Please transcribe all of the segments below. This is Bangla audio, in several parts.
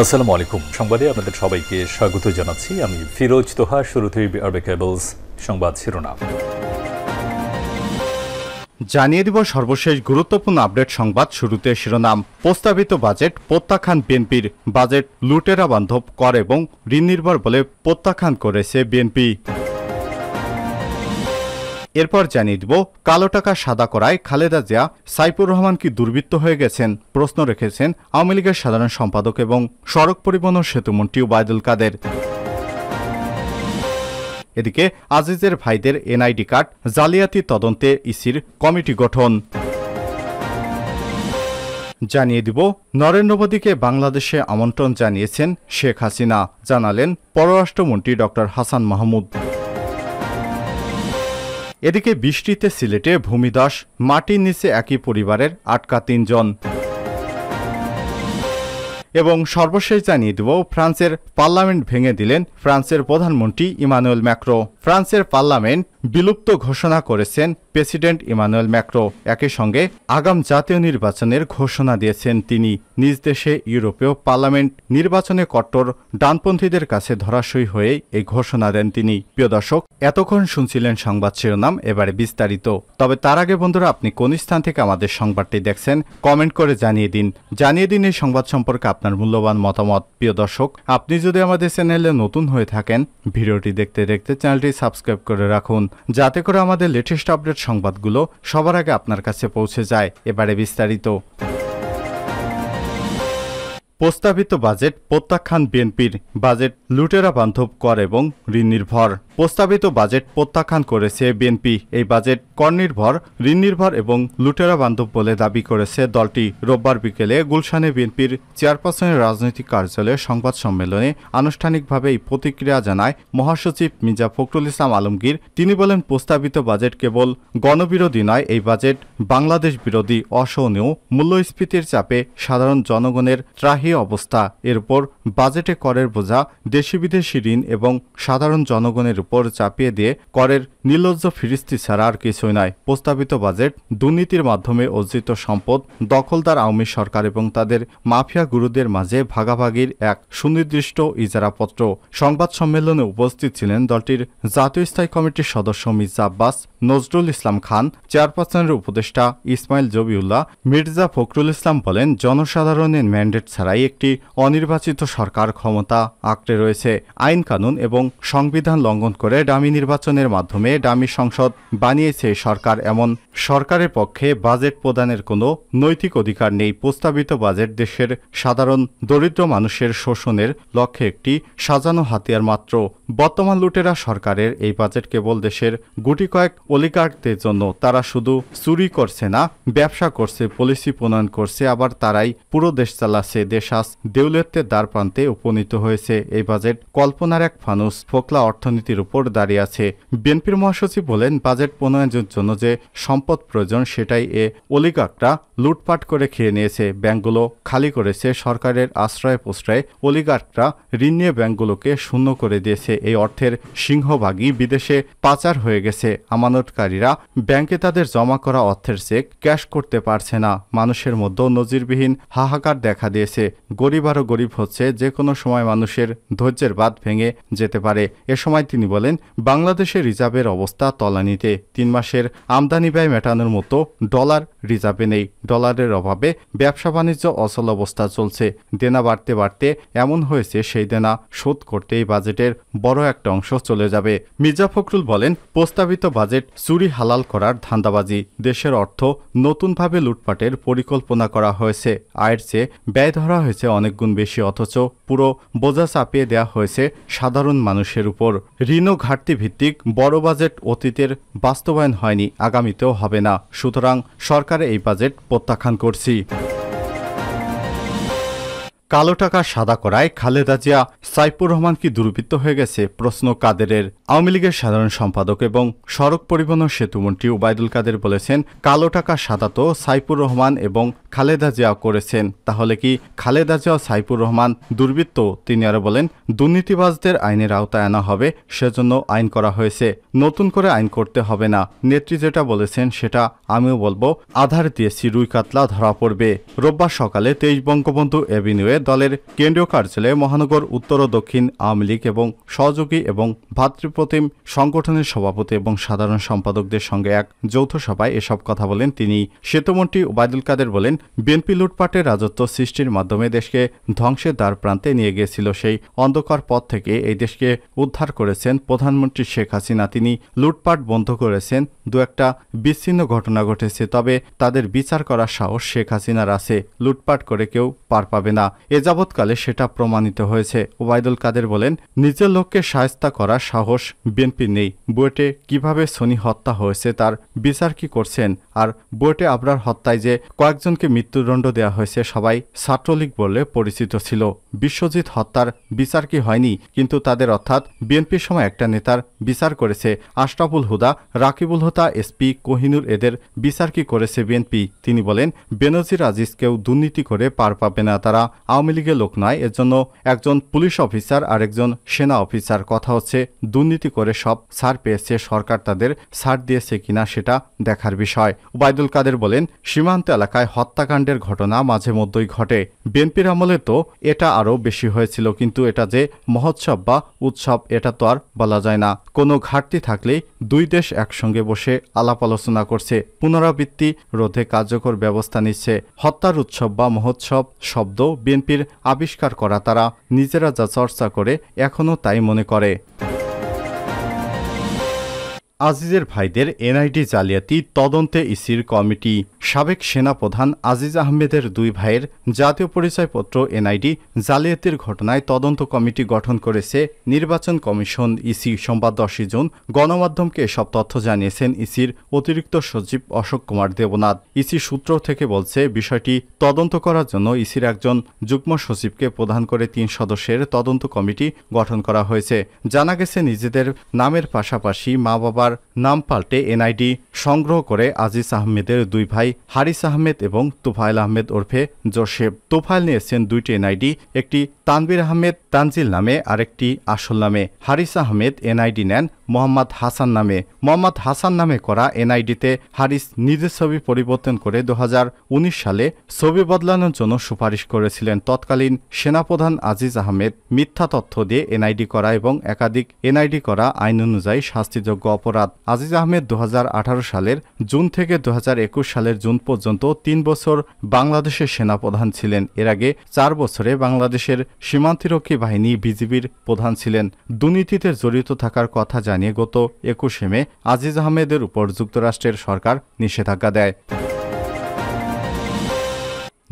আসসালামু আলাইকুম। সংবাদে আপনাদের সবাইকে স্বাগত জানাচ্ছি। আমি ফিরোজ তোহা। শুরুতেই আরবে কেবলস সংবাদ শিরোনাম জানিয়ে দিব সর্বশেষ গুরুত্বপূর্ণ আপডেট সংবাদ। শুরুতে শিরোনাম। প্রস্তাবিত বাজেট প্রত্যাখ্যান বিএনপির। বাজেট লুটেরা বান্ধব কর এবং ঋণ নির্ভর বলে প্রত্যাখ্যান করেছে বিএনপি। এরপর জানিয়ে দিব কালো টাকা সাদা করায় খালেদা জিয়া সাইফুর রহমান কি দুর্বৃত্ত হয়ে গেছেন, প্রশ্ন রেখেছেন আওয়ামী লীগের সাধারণ সম্পাদক এবং সড়ক পরিবহন ও সেতুমন্ত্রী ওবায়দুল কাদের। এদিকে আজিজের ভাইদের এনআইডি কার্ড জালিয়াতি তদন্তে ইসির কমিটি গঠন। জানিয়ে দিব নরেন্দ্র মোদীকে বাংলাদেশে আমন্ত্রণ জানিয়েছেন শেখ হাসিনা, জানালেন পররাষ্ট্রমন্ত্রী ড হাসান মাহমুদ। এদিকে বৃষ্টিতে সিলেটে ভূমিধস, মাটির নিচে একই পরিবারের আটকা ৩ জন। এবং সর্বশেষ জানিয়ে দেব ফ্রান্সের পার্লামেন্ট ভেঙে দিলেন ফ্রান্সের প্রধানমন্ত্রী ইমানুয়েল ম্যাক্রো। ফ্রান্সের পার্লামেন্ট বিলুপ্ত ঘোষণা করেছেন প্রেসিডেন্ট ইমানুয়েল ম্যাক্রো। একই সঙ্গে আগাম জাতীয় নির্বাচনের ঘোষণা দিয়েছেন তিনি। নিজ দেশে ইউরোপীয় পার্লামেন্ট নির্বাচনে কট্টর ডানপন্থীদের কাছে ধরাশয়ী হয়ে এই ঘোষণা দেন তিনি। প্রিয় দর্শক, এতক্ষণ শুনছিলেন সংবাদ শিরোনাম, এবারে বিস্তারিত। তবে তার আগে বন্ধুরা, আপনি কোন স্থান থেকে আমাদের সংবাদটি দেখছেন কমেন্ট করে জানিয়ে দিন এই সংবাদ সম্পর্কে আপনার মূল্যবান মতামত। প্রিয় দর্শক, আপনি যদি আমাদের চ্যানেলে নতুন হয়ে থাকেন, ভিডিওটি দেখতে দেখতে চ্যানেলটি সাবস্ক্রাইব করে রাখুন, যাতে করে আমাদের লেটেস্ট আপডেট সংবাদগুলো সবার আগে আপনার কাছে পৌঁছে যায়। এবারে বিস্তারিত। প্রস্তাবিত বাজেট প্রত্যাখ্যান বিএনপির। বাজেট লুটেরা বান্ধব কর এবং ঋণ নির্ভর। প্রস্তাবিত বাজেট প্রত্যাখ্যান করেছে বিএনপি। এই বাজেট কর নির্ভর, ঋণ নির্ভর এবং লুটেরা বান্ধব বলে দাবি করেছে দলটি। রোববার বিকেলে গুলশানে বিএনপির চেয়ারপারসনের রাজনৈতিক কার্যালয়ে সংবাদ সম্মেলনে আনুষ্ঠানিকভাবে এই প্রতিক্রিয়া জানায় মহাসচিব মির্জা ফখরুল ইসলাম আলমগীর। তিনি বলেন, প্রস্তাবিত বাজেট কেবল গণবিরোধী নয়, এই বাজেট বাংলাদেশ বিরোধী, অসহনীয়, মূল্যস্ফীতির চাপে সাধারণ জনগণের ত্রাহি অবস্থা। এরপর বাজেটে করের বোঝা দেশি বিদেশি ঋণ এবং সাধারণ জনগণের উপর চাপিয়ে দিয়ে করের নির্লজ্জ ফিরিস্তি ছাড়া আর কিছুই নয়। প্রস্তাবিত বাজেট দুর্নীতির মাধ্যমে অর্জিত সম্পদ, দখলদার আওয়ামী সরকার এবং তাদের মাফিয়া গুরুদের মাঝে ভাগাভাগির এক সুনির্দিষ্ট ইজারাপত্র। সংবাদ সম্মেলনে উপস্থিত ছিলেন দলটির জাতীয় স্থায়ী কমিটির সদস্য মির্জা আব্বাস, নজরুল ইসলাম খান, চেয়ারপারসনের উপদেষ্টা ইসমাইল জবিউল্লাহ। মির্জা ফখরুল ইসলাম বলেন, জনসাধারণের ম্যান্ডেট ছাড়াই একটি অনির্বাচিত সরকার ক্ষমতা আঁকড়ে রয়েছে। আইন কানুন এবং সংবিধান লঙ্ঘন করে ডামি নির্বাচনের মাধ্যমে ডামি সংসদ বানিয়েছে সরকার। এমন সরকারের পক্ষে বাজেট প্রদানের কোনো নৈতিক অধিকার নেই। প্রস্তাবিত বাজেট দেশের সাধারণ দরিদ্র মানুষের শোষণের লক্ষ্যে একটি সাজানো হাতিয়ার মাত্র। বর্তমান লুটেরা সরকারের এই বাজেট কেবল দেশের গুটি কয়েক অলিগার্কদের জন্য। তারা শুধু চুরি করছে না, ব্যবসা করছে, পলিসি প্রণয়ন করছে, আবার তারাই পুরো দেশ চালাচ্ছে। দেশ আজ দেউলিয়ত্বের দ্বার প্রান্তে উপনীত হয়েছে। এই বাজেট কল্পনার এক ফানুস, ফোকলা অর্থনীতির উপর দাঁড়িয়ে আছে। বিএনপির মহাসচিব বলেন, বাজেট প্রণয়নের জন্য যে সম্পদ প্রয়োজন সেটাই এ অলিগার্করা লুটপাট করে খেয়ে নিয়েছে। ব্যাংকগুলো খালি করেছে। সরকারের আশ্রয় প্রশ্রয়ে অলিগার্করা ঋণ নিয়ে ব্যাংকগুলোকে শূন্য করে দিয়েছে। এই অর্থের সিংহভাগই বিদেশে পাচার হয়ে গেছে। আমানতকারীরা ব্যাংকে তাদের জমা করা অর্থের চেক ক্যাশ করতে পারছে না। মানুষের মধ্যে নজিরবিহীন হাহাকার দেখা দিয়েছে। গরিব আরও গরিব হচ্ছে। যে কোনো সময় মানুষের ধৈর্যের বাঁধ ভেঙে যেতে পারে। এ সময় তিনি বলেন, বাংলাদেশের রিজার্ভের অবস্থা তলানিতে। 3 মাসের আমদানি ব্যয় মেটানোর মতো ডলার রিজার্ভে নেই। ডলারের অভাবে ব্যবসা বাণিজ্য অচল অবস্থা চলছে। দেনা বাড়তে বাড়তে এমন হয়েছে সেই দেনা শোধ করতে এই বাজেটের বড় একটা অংশ চলে যাবে। মির্জা ফখরুল বলেন, প্রস্তাবিত বাজেট চুরি হালাল করার ধান্দাবাজি। দেশের অর্থ নতুনভাবে লুটপাটের পরিকল্পনা করা হয়েছে। আয়ের চেয়ে ব্যয় ধরা হয়েছে অনেক গুণ বেশি, অথচ পুরো বোঝা চাপিয়ে দেওয়া হয়েছে সাধারণ মানুষের উপর। ঋণ ও ঘাটতি ভিত্তিক বড় বাজেট অতীতের বাস্তবায়ন হয়নি, আগামীতেও হবে না। সুতরাং সরকারের এই বাজেট প্রত্যাখ্যান করছি। কালো টাকা সাদা করায় খালেদা জিয়া সাইফুর রহমান কি দুর্বৃত্ত হয়ে গেছে, প্রশ্ন কাদেরের। আওয়ামী লীগের সাধারণ সম্পাদক এবং সড়ক পরিবহন ও সেতুমন্ত্রী ওবায়দুল কাদের বলেছেন, কালো টাকা সাদা তো সাইফুর রহমান এবং খালেদা জিয়া করেছেন। তাহলে কি খালেদা জিয়া ও সাইফুর রহমান দুর্বৃত্ত? তিনি আরো বলেন, দুর্নীতিবাজদের আইনের আওতায় আনা হবে, সেজন্য আইন করা হয়েছে, নতুন করে আইন করতে হবে না। নেত্রী যেটা বলেছেন সেটা আমিও বলবো, আধার দিয়েছি রুই কাতলা ধরা পড়বে। রোববার সকালে 23 বঙ্গবন্ধু এভিনিউয়ে দলের কেন্দ্রীয় কার্যালয়ে মহানগর উত্তর ও দক্ষিণ আওয়ামী লীগ এবং সহযোগী এবং ভাতৃপ্রতিম সংগঠনের সভাপতি এবং সাধারণ সম্পাদকদের সঙ্গে এক যৌথ সভায় এসব কথা বলেন তিনি। সেতুমন্ত্রী ওবায়দুল কাদের বলেন, বিএনপি লুটপাটের রাজত্ব সৃষ্টির মাধ্যমে দেশকে ধ্বংসের দ্বার প্রান্তে নিয়ে গিয়েছিল। সেই অন্ধকার পথ থেকে এই দেশকে উদ্ধার করেছেন প্রধানমন্ত্রী শেখ হাসিনা। তিনি লুটপাট বন্ধ করেছেন। দু একটা বিচ্ছিন্ন ঘটনা ঘটেছে, তবে তাদের বিচার করার সাহস শেখ হাসিনার আছে। লুটপাট করে কেউ পার পাবে না। এ যাবৎকালে সেটা প্রমাণিত হয়েছে। ওবায়দুল কাদের বলেন, নিজের লোককে শায়েস্তা করার সাহস বিএনপির নেই। বুয়েটে কিভাবে সনি হত্যা হয়েছে তার বিচার কি করছেন? আর বুয়েটে আবরার হত্যায় যে কয়েকজনকে মৃত্যুদণ্ড দেওয়া হয়েছে সবাই ছাত্রলীগ বলে পরিচিত ছিল। বিশ্বজিৎ হত্যার বিচার কি হয়নি? কিন্তু তাদের অর্থাৎ বিএনপির সময় একটা নেতার বিচার করেছে আশরাফুল হুদা, রাকিবুল হুদা, এসপি কোহিনুর, এদের বিচার কি করেছে বিএনপি? তিনি বলেন, বেনজির আজিজ কেউ দুর্নীতি করে পার পাবে না। তারা আওয়ামী লীগের লোক নয়। এর জন্য একজন পুলিশ অফিসার আর একজন সেনা অফিসার। কথা হচ্ছে দুর্নীতি করে সব ছাড় পেয়েছে, সরকার তাদের ছাড় দিয়েছে কিনা সেটা দেখার বিষয়। ওবায়দুল কাদের বলেন, সীমান্ত এলাকায় হত্যাকাণ্ডের ঘটনা মাঝে মধ্যেই ঘটে। বিএনপির আমলে তো এটা আরও বেশি হয়েছিল, কিন্তু এটা যে মহোৎসব বা উৎসব এটা তো আর বলা যায় না। কোনো ঘাটতি থাকলেই দুই দেশ একসঙ্গে বসে আলাপ আলোচনা করছে, পুনরাবৃত্তি রোধে কার্যকর ব্যবস্থা নিচ্ছে। হত্যার উৎসব বা মহোৎসব শব্দ বিএনপির আবিষ্কার করা, তারা নিজেরা যা চর্চা করে এখনও তাই মনে করে। আজিজের ভাইদের এনআইডি জালিয়াতি তদন্তে ইসির কমিটি। সাবেক সেনাপ্রধান আজিজ আহমেদের দুই ভাইয়ের জাতীয় পরিচয়পত্র এনআইডি জালিয়াতির ঘটনায় তদন্ত কমিটি গঠন করেছে নির্বাচন কমিশন। ইসি সোমবার 10 জুন গণমাধ্যমকে এসব তথ্য জানিয়েছেন ইসির অতিরিক্ত সচিব অশোক কুমার দেবনাথ। ইসি সূত্র থেকে বলছে, বিষয়টি তদন্ত করার জন্য ইসির একজন যুগ্ম সচিবকে প্রধান করে 3 সদস্যের তদন্ত কমিটি গঠন করা হয়েছে। জানা গেছে, নিজেদের নামের পাশাপাশি মা বাবার নাম পাল্টে এনআইডি সংগ্রহ করে আজিজ আহমেদের দুই ভাই হারিস আহমেদ এবং তুফাইল আহমেদ ওরফে জোসেফ। তুফাইল নিয়েছেন 2টি এনআইডি, একটি তানবির আহমেদ তানজিল নামে, আরেকটি আসল নামে। হারিস আহমেদ এনআইডি নেন মোহাম্মদ হাসান নামে। মোহাম্মদ হাসান নামে করা এনআইডিতে হারিস নিজের ছবি পরিবর্তন করে 2019 সালে ছবি বদলানোর জন্য সুপারিশ করেছিলেন। তৎকালীন সেনাপ্রধান আজিজ আহমেদ মিথ্যা তথ্য দিয়ে এনআইডি করা এবং একাধিক এনআইডি করা আইন অনুযায়ী শাস্তিযোগ্য অপরাধ। আজিজ আহমেদ 2018 সালের জুন থেকে 2021 সালের জুন পর্যন্ত 3 বছর বাংলাদেশের সেনাপ্রধান ছিলেন। এর আগে 4 বছরে বাংলাদেশের সীমান্তরক্ষী বাহিনী বিজিবির প্রধান ছিলেন। দুর্নীতিতে জড়িত থাকার কথা জানিয়ে গত 21 মে আজিজ আহমেদের উপর যুক্তরাষ্ট্রের সরকার নিষেধাজ্ঞা দেয়।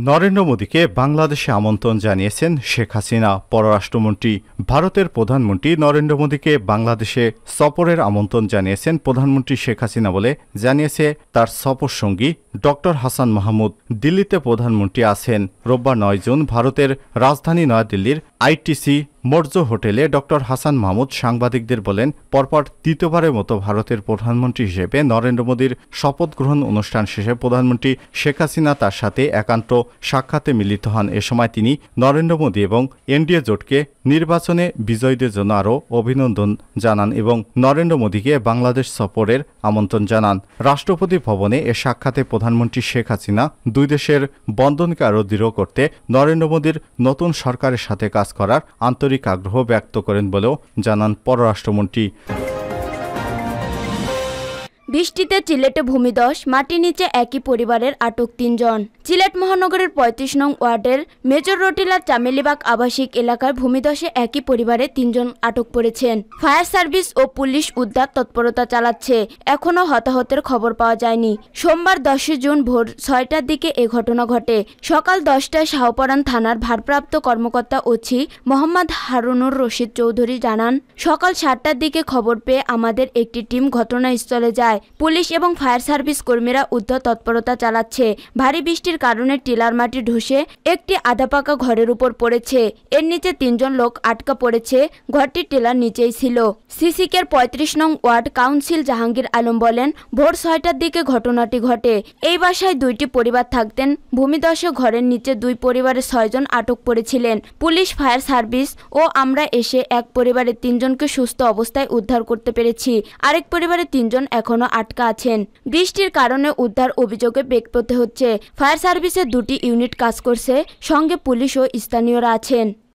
নরেন্দ্র মোদীকে বাংলাদেশে আমন্ত্রণ জানিয়েছেন শেখ হাসিনা। পররাষ্ট্রমন্ত্রী ভারতের প্রধানমন্ত্রী নরেন্দ্র মোদীকে বাংলাদেশে সফরের আমন্ত্রণ জানিয়েছেন প্রধানমন্ত্রী শেখ হাসিনা বলে জানিয়েছে তার সফরসঙ্গী ডক্টর হাসান মাহমুদ। দিল্লিতে প্রধানমন্ত্রী আছেন। রোববার 9 জুন ভারতের রাজধানী নয়াদিল্লির আইটিসি মৌর্য হোটেলে ডক্টর হাসান মাহমুদ সাংবাদিকদের বলেন, পরপর দ্বিতীয়বারের মতো ভারতের প্রধানমন্ত্রী হিসেবে নরেন্দ্র মোদীর শপথ গ্রহণ অনুষ্ঠান শেষে প্রধানমন্ত্রী শেখ হাসিনা তার সাথে একান্ত সাক্ষাতে মিলিত হন। এ সময় তিনি নরেন্দ্র মোদী এবং এনডিএ জোটকে নির্বাচনে বিজয়ীদের জন্য আরও অভিনন্দন জানান এবং নরেন্দ্র মোদীকে বাংলাদেশ সফরের আমন্ত্রণ জানান। রাষ্ট্রপতি ভবনে এ সাক্ষাতে প্রধানমন্ত্রী শেখ হাসিনা দুই দেশের বন্ধনকে আরও দৃঢ় করতে নরেন্দ্র মোদীর নতুন সরকারের সাথে কাজ করার আন্তরিক আগ্রহ ব্যক্ত করেন বলেও জানান পররাষ্ট্রমন্ত্রী। বৃষ্টিতে সিলেটে ভূমিধস, মাটির নিচে একই পরিবারের আটক 3 জন। সিলেট মহানগরের 35 নং ওয়ার্ডের মেজর রটিলার চামেলিবাগ আবাসিক এলাকার ভূমিধসে একই পরিবারে 3 জন আটক পড়েছেন। ফায়ার সার্ভিস ও পুলিশ উদ্ধার তৎপরতা চালাচ্ছে। এখনও হতাহতের খবর পাওয়া যায়নি। সোমবার 10 জুন ভোর 6টার দিকে এ ঘটনা ঘটে। সকাল 10টায় শাহপরান থানার ভারপ্রাপ্ত কর্মকর্তা ওসি মোহাম্মদ হারুনুর রশিদ চৌধুরী জানান, সকাল 7টার দিকে খবর পেয়ে আমাদের একটি টিম ঘটনাস্থলে যায়। পুলিশ এবং ফায়ার সার্ভিস কর্মীরা উদ্ধার তৎপরতা চালাচ্ছে। ভারী বৃষ্টির কারণে টিলার মাটি ধসে একটি আধাপাকা ঘরের উপর পড়েছে। এর নিচে 3 জন লোক আটকা পড়েছে। ঘরটি টিলার নিচেই ছিল। সিসিকের 35 নং ওয়ার্ড কাউন্সিল জাহাঙ্গীর আলম বলেন, ভোর 6টার দিকে ঘটনাটি ঘটে। এই বাসায় 2টি পরিবার থাকতেন। ভূমিধসে ঘরের নিচে 2 পরিবারের 6 জন আটক পড়েছিলেন। পুলিশ, ফায়ার সার্ভিস ও আমরা এসে এক পরিবারের 3 জনকে সুস্থ অবস্থায় উদ্ধার করতে পেরেছি। আরেক পরিবারের 3 জন এখনো এখনও আটকা আছেন। বৃষ্টির কারণে উদ্ধার অভিযোগে বেগ পেতে হচ্ছে। ফায়ার সার্ভিসের 2টি ইউনিট কাজ করছে, সঙ্গে পুলিশ ও স্থানীয়রা আছেন।